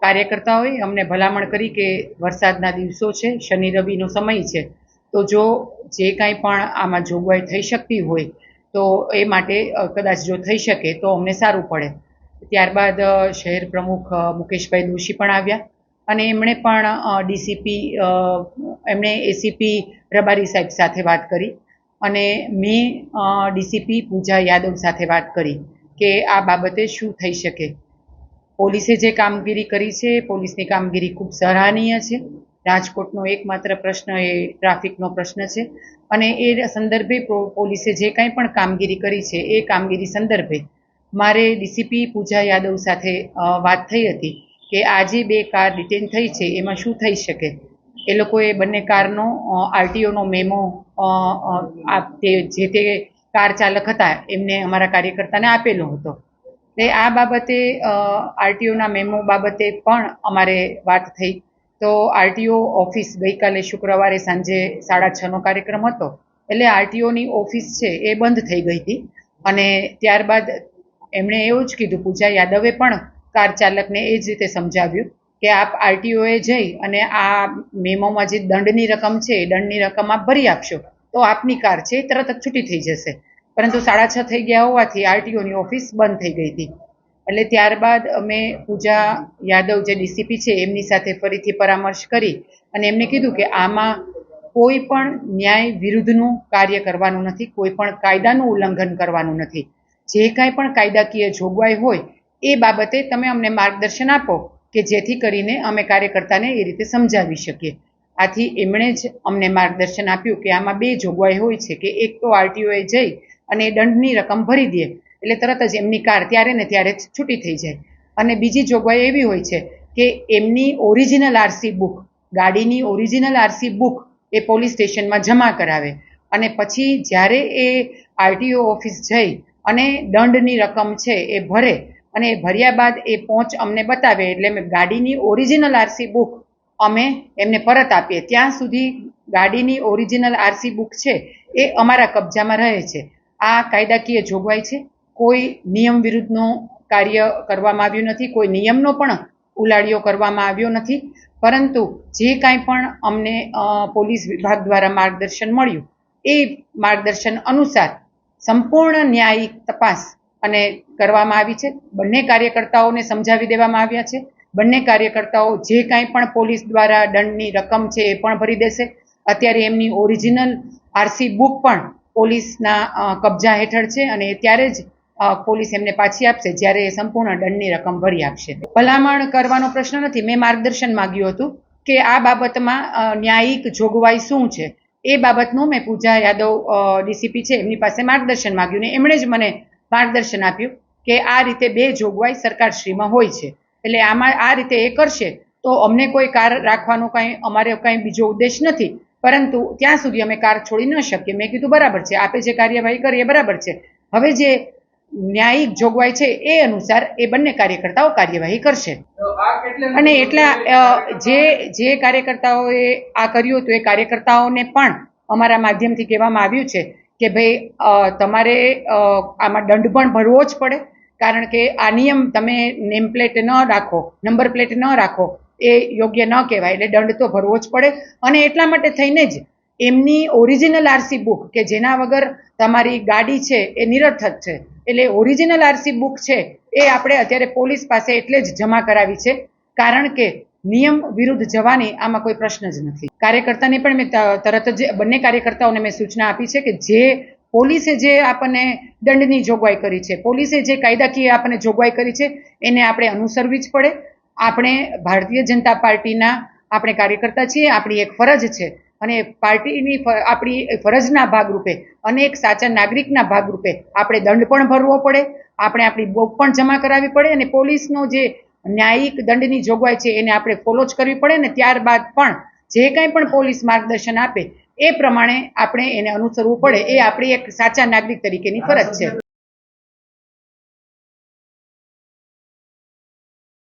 કાર્યકર્તાઓએ અમને ભલામણ કરી કે વરસાદના દિવસો છે, શનિ રવિનો સમય છે, તો જો જે કાંઈ પણ આમાં જોગવાઈ થઈ શકતી હોય તો એ માટે કદાચ જો થઈ શકે તો અમને સારું પડે. ત્યારબાદ શહેર પ્રમુખ મુકેશભાઈ દોશી પણ આવ્યા અને એમણે પણ ડીસીપી એમણે એસીપી રબારી સાહેબ સાથે વાત કરી અને મેં ડીસીપી પૂજા યાદવ સાથે વાત કરી કે આ બાબતે શું થઈ શકે. પોલીસે જે કામગીરી કરી છે, પોલીસની કામગીરી ખૂબ સરાહનીય છે. રાજકોટનો એકમાત્ર પ્રશ્ન એ ટ્રાફિકનો પ્રશ્ન છે અને એ સંદર્ભે પોલીસે જે કાંઈ પણ કામગીરી કરી છે એ કામગીરી સંદર્ભે મારે ડીસીપી પૂજા યાદવ સાથે વાત થઈ હતી કે આ જે 2 કાર ડિટેન થઈ છે એમાં શું થઈ શકે. એ લોકોએ બંને કારનો આરટીઓનો મેમો જે તે કાર ચાલક હતા એમને અમારા કાર્યકર્તાને આપેલો હતો. આ બાબતે આરટીઓના મેમો બાબતે પણ અમારે વાત થઈ. તો આરટીઓ ઓફિસ ગઈકાલે શુક્રવારે સાંજે 6:30નો કાર્યક્રમ હતો, એટલે આરટીઓની ઓફિસ છે એ બંધ થઈ ગઈ હતી અને ત્યારબાદ એમણે એવું જ કીધું, પૂજા યાદવે પણ કાર ચાલકને એ જ રીતે સમજાવ્યું કે આપ આરટીઓએ જઈ અને આ મેમોમાં જે દંડની રકમ છે એ દંડની રકમ આપ ભરી આપશો તો આપની કાર છે એ તરત જ છૂટી થઈ જશે. પરંતુ 6:30 થઈ ગયા હોવાથી આરટીઓની ઓફિસ બંધ થઈ ગઈ હતી. એટલે ત્યારબાદ અમે પૂજા યાદવ જે ડીસીપી છે એમની સાથે ફરીથી પરામર્શ કરી અને એમને કીધું કે આમાં કોઈ પણ ન્યાય વિરુદ્ધનું કાર્ય કરવાનું નથી, કોઈ પણ કાયદાનું ઉલ્લંઘન કરવાનું નથી. જે કાંઈ પણ કાયદાકીય જોગવાઈ હોય એ બાબતે તમે અમને માર્ગદર્શન આપો કે જેથી કરીને અમે કાર્યકર્તાને એ રીતે સમજાવી શકીએ. આથી એમણે જ અમને માર્ગદર્શન આપ્યું કે આમાં 2 જોગવાઈ હોય છે કે એક તો આરટીઓએ જઈ અને દંડની રકમ ભરી દે એટલે તરત જ એમની કાર ત્યારે ને ત્યારે જ છૂટી થઈ જાય, અને બીજી જોગવાઈ એવી હોય છે કે એમની ઓરિજિનલ આરસી બુક, ગાડીની ઓરિજિનલ આરસી બુક એ પોલીસ સ્ટેશનમાં જમા કરાવે અને પછી જ્યારે એ આરટીઓ ઓફિસ જઈ અને દંડની રકમ છે એ ભરે અને ભર્યા બાદ એ પહોંચ અમને બતાવે એટલે અમે ગાડીની ઓરિજિનલ આરસી બુક અમે એમને પરત આપીએ. ત્યાં સુધી ગાડીની ઓરિજિનલ આરસી બુક છે એ અમારા કબજામાં રહે છે. આ કાયદાકીય જોગવાઈ છે. કોઈ નિયમ વિરુદ્ધનું કાર્ય કરવામાં આવ્યું નથી, કોઈ નિયમનો પણ ઉલાળ્યો કરવામાં આવ્યો નથી, પરંતુ જે કાંઈ પણ અમને પોલીસ વિભાગ દ્વારા માર્ગદર્શન મળ્યું એ માર્ગદર્શન અનુસાર સંપૂર્ણ ન્યાયિક તપાસ અને કરવામાં આવી છે. બંને કાર્યકર્તાઓને સમજાવી દેવામાં આવ્યા છે. બંને કાર્યકર્તાઓ જે કાંઈ પણ પોલીસ દ્વારા દંડની રકમ છે એ પણ ભરી દેશે. અત્યારે એમની ઓરિજિનલ આરસી બુક પણ પોલીસના કબજા હેઠળ છે અને ત્યારે જ પોલીસ એમને પાછી આપશે જ્યારે એ સંપૂર્ણ દંડની રકમ ભરી આપશે. ભલામણ કરવાનો પ્રશ્ન નથી, મેં માર્ગદર્શન માંગ્યું હતું કે આ બાબતમાં ન્યાયિક જોગવાઈ શું છે એ બાબતનું મેં પૂજા યાદવ ડીસીપી છે એમની પાસે માર્ગદર્શન માંગ્યું ને એમણે જ મને માર્ગદર્શન આપ્યું કે આ રીતે 2 જોગવાઈ સરકારશ્રીમાં હોય છે, એટલે આમાં આ રીતે એ કરશે તો અમને કોઈ કાર રાખવાનો અમારે કંઈ બીજો ઉદ્દેશ નથી, પરંતુ ત્યાં સુધી અમે કાર છોડી ન શકીએ. મેં કીધું બરાબર છે, આપે જે કાર્યવાહી કરી એ બરાબર છે. હવે જે ન્યાયિક જોગવાઈ છે એ અનુસાર એ બંને કાર્યકર્તાઓ કાર્યવાહી કરશે. અને એટલા જે કાર્યકર્તાઓએ આ કર્યું હતું એ કાર્યકર્તાઓને પણ અમારા માધ્યમથી કહેવામાં આવ્યું છે કે ભાઈ તમારે આમાં દંડ પણ ભરવો જ પડે, કારણ કે આ નિયમ તમે નેમ પ્લેટ ન રાખો, નંબર પ્લેટ ન રાખો એ યોગ્ય ન કહેવાય, એટલે દંડ તો ભરવો જ પડે. અને એટલા માટે થઈને જ એમની ઓરિજિનલ આરસી બુક કે જેના વગર તમારી ગાડી છે એ નિરર્થક છે, એટલે ઓરિજિનલ આરસી બુક છે એ આપણે અત્યારે પોલીસ પાસે એટલે જ જમા કરાવી છે, કારણ કે નિયમ વિરુદ્ધ જવાની આમાં કોઈ પ્રશ્ન જ નથી. કાર્યકર્તાને પણ મેં તરત જ બંને કાર્યકર્તાઓને મેં સૂચના આપી છે કે જે પોલીસે જે આપણને દંડની જોગવાઈ કરી છે, પોલીસે જે કાયદાકીય આપણને જોગવાઈ કરી છે એને આપણે અનુસરવી જ પડે. આપણે ભારતીય જનતા પાર્ટીના આપણે કાર્યકર્તા છીએ, આપણી એક ફરજ છે અને પાર્ટીની આપણી ફરજના ભાગરૂપે અને એક સાચા નાગરિકના ભાગરૂપે આપણે દંડ પણ ભરવો પડે, આપણે આપણી બુક પણ જમા કરાવવી પડે અને પોલીસનો જે ન્યાયિક દંડની જોગવાઈ છે એને આપણે ફોલો જ કરવી પડે ને ત્યારબાદ પણ જે કાંઈ પણ પોલીસ માર્ગદર્શન આપે એ પ્રમાણે આપણે એને અનુસરવું પડે. એ આપણી એક સાચા નાગરિક તરીકેની ફરજ છે.